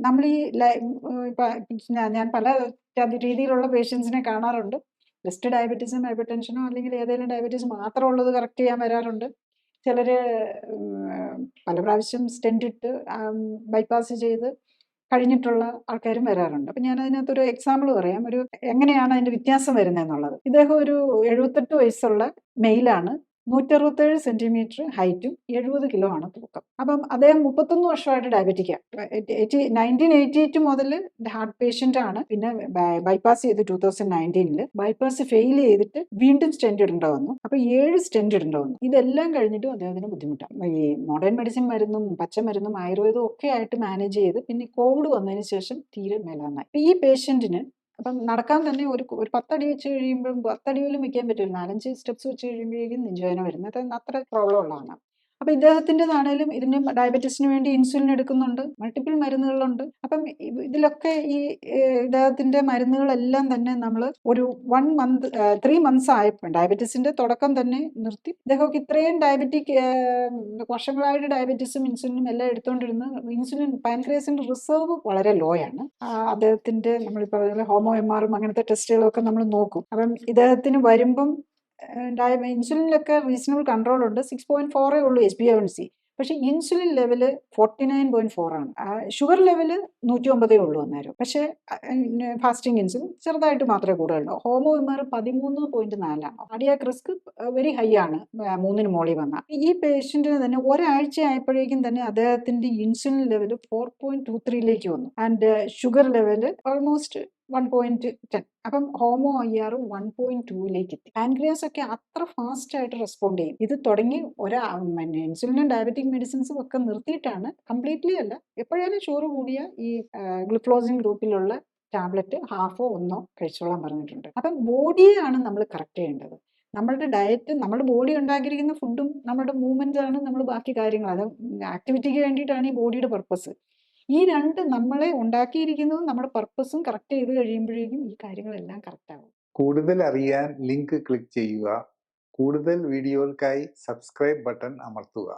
നമ്മൾ ഈ ഞാൻ പല രീതിയിലുള്ള പേഷ്യൻസിനെ കാണാറുണ്ട്. ജസ്റ്റ് ഡയബറ്റീസും ഹൈപ്പർ ടെൻഷനോ അല്ലെങ്കിൽ ഏതെങ്കിലും ഡയബറ്റീസ് മാത്രമുള്ളത് കറക്റ്റ് ചെയ്യാൻ വരാറുണ്ട്. ചിലർ പല പ്രാവശ്യം സ്റ്റെൻറ്റ് ഇട്ട് ബൈപ്പാസ് ചെയ്ത് കഴിഞ്ഞിട്ടുള്ള ആൾക്കാരും വരാറുണ്ട്. അപ്പം ഞാൻ അതിനകത്തൊരു എക്സാമ്പിൾ പറയാം. എങ്ങനെയാണ് അതിൻ്റെ വ്യത്യാസം വരുന്നതെന്നുള്ളത്. ഇദ്ദേഹം ഒരു 78 വയസ്സുള്ള മെയിലാണ്. 167 സെന്റിമീറ്റർ ഹൈറ്റും 70 കിലോ ആണ് തൂക്കം. അപ്പം അദ്ദേഹം 31 വർഷമായിട്ട് ഡയബറ്റിക്കാണ്. 1988 മുതൽ ഹാർട്ട് പേഷ്യൻ്റ് ആണ്. പിന്നെ ബൈപ്പാസ് ചെയ്ത് 2019 ബൈപ്പാസ് ഫെയിൽ ചെയ്തിട്ട് വീണ്ടും സ്റ്റെൻറ്റ് ഇടേണ്ട വന്നു. അപ്പോൾ 7 സ്റ്റെൻറ്റ് ഇടേണ്ട വന്നു. ഇതെല്ലാം കഴിഞ്ഞിട്ടും അദ്ദേഹത്തിന് ബുദ്ധിമുട്ടാണ്. ഈ മോഡേൺ മെഡിസിൻ മരുന്നും പച്ചമരുന്നും ആയുർവേദവും ഒക്കെ ആയിട്ട് മാനേജ് ചെയ്ത് പിന്നെ കോവിഡ് വന്നതിന് ശേഷം തീരെ മേലാന്നായി. ഈ പേഷ്യൻറ്റിന് അപ്പം നടക്കാൻ തന്നെ ഒരു 10 അടി വെച്ച് കഴിയുമ്പോൾ 10 അടി പോലും വെക്കാൻ പറ്റില്ല. 4-5 സ്റ്റെപ്സ് വെച്ച് കഴിയുമ്പോഴേക്കും നെഞ്ചുവേദന വരുന്നത് അത്ര പ്രോബ്ലം ഉള്ളതാണ്. അപ്പം ഇദ്ദേഹത്തിൻ്റെതാണേലും ഇതിന് ഡയബറ്റീസിന് വേണ്ടി ഇൻസുലിൻ എടുക്കുന്നുണ്ട്, മൾട്ടിപ്പിൾ മരുന്നുകളുണ്ട്. അപ്പം ഇതിലൊക്കെ ഈ ഇദ്ദേഹത്തിൻ്റെ മരുന്നുകളെല്ലാം തന്നെ നമ്മൾ ഒരു 3 months ആയപ്പോൾ ഡയബറ്റീസിൻ്റെ തുടക്കം തന്നെ നിർത്തി. ഇദ്ദേഹമൊക്കെ ഇത്രയും വർഷങ്ങളായിട്ട് ഡയബറ്റീസും ഇൻസുലിനും എല്ലാം എടുത്തുകൊണ്ടിരുന്ന ഇൻസുലിൻ പാൻക്രിയാസിൻ്റെ റിസർവ് വളരെ ലോ ആണ്. അദ്ദേഹത്തിൻ്റെ നമ്മളിപ്പോൾ ഹോമോ MRും അങ്ങനത്തെ ടെസ്റ്റുകളൊക്കെ നമ്മൾ നോക്കും. അപ്പം ഇദ്ദേഹത്തിന് വരുമ്പം ഇൻസുലിനിലൊക്കെ റീസണബിൾ കൺട്രോൾ ഉണ്ട്. 6.4 ഉള്ളൂ HbA1c. പക്ഷേ ഇൻസുലിൻ ലെവല് 49.4 ആണ്. ഷുഗർ ലെവല് 109 ഉള്ളൂ അന്നേരം. പക്ഷേ ഫാസ്റ്റിംഗ് ഇൻസുലിൻ ചെറുതായിട്ട് മാത്രമേ കൂടുതലുള്ളൂ. ഹോമോ MR 13.4 ആണ്. കാർഡിയാക് റിസ്ക് വെരി ഹൈ ആണ് 3-ന് മുകളിൽ വന്നാൽ. ഈ പേഷ്യൻറ്റിന് തന്നെ ഒരാഴ്ച ആയപ്പോഴേക്കും തന്നെ അദ്ദേഹത്തിൻ്റെ ഇൻസുലിൻ ലെവല് 4.23 വന്നു. And sugar level almost 1.10. അപ്പം ഹോമോ IR 1.2 എത്തി. പാൻക്രിയാസ് ഒക്കെ അത്ര ഫാസ്റ്റ് ആയിട്ട് റെസ്പോണ്ട് ചെയ്യും. ഇത് തുടങ്ങി ഇൻസുലിനും ഡയബറ്റിക് മെഡിസിൻസും ഒക്കെ നിർത്തിയിട്ടാണ്, കംപ്ലീറ്റ്ലി അല്ല, എപ്പോഴാലും ഷുഗർ കൂടിയ ഈ ഗ്ലിഫ്ലോസിൻ ഗ്രൂപ്പിലുള്ള ടാബ്ലറ്റ് 1/2 കഴിച്ചോളാൻ പറഞ്ഞിട്ടുണ്ട്. അപ്പം ബോഡിയാണ് നമ്മൾ കറക്റ്റ് ചെയ്യേണ്ടത്. നമ്മളുടെ ഡയറ്റ്, നമ്മുടെ ബോഡി ഉണ്ടാക്കിയിരിക്കുന്ന ഫുഡും നമ്മുടെ മൂവ്മെൻറ്റ്സ് ആണ് നമ്മൾ ബാക്കി കാര്യങ്ങൾ. അത് ആക്ടിവിറ്റിക്ക് വേണ്ടിയിട്ടാണ് ഈ ബോഡിയുടെ പർപ്പസ്. ഈ രണ്ട് നമ്മളെ ഉണ്ടാക്കിയിരിക്കുന്നതും നമ്മുടെ പർപ്പസും കറക്റ്റ് ചെയ്ത് കഴിയുമ്പോഴേക്കും ഈ കാര്യങ്ങളെല്ലാം കറക്റ്റ് ആകും. കൂടുതൽ അറിയാൻ ലിങ്ക് ക്ലിക്ക് ചെയ്യുക. കൂടുതൽ വീഡിയോകൾക്കായി സബ്സ്ക്രൈബ് ബട്ടൺ അമർത്തുക.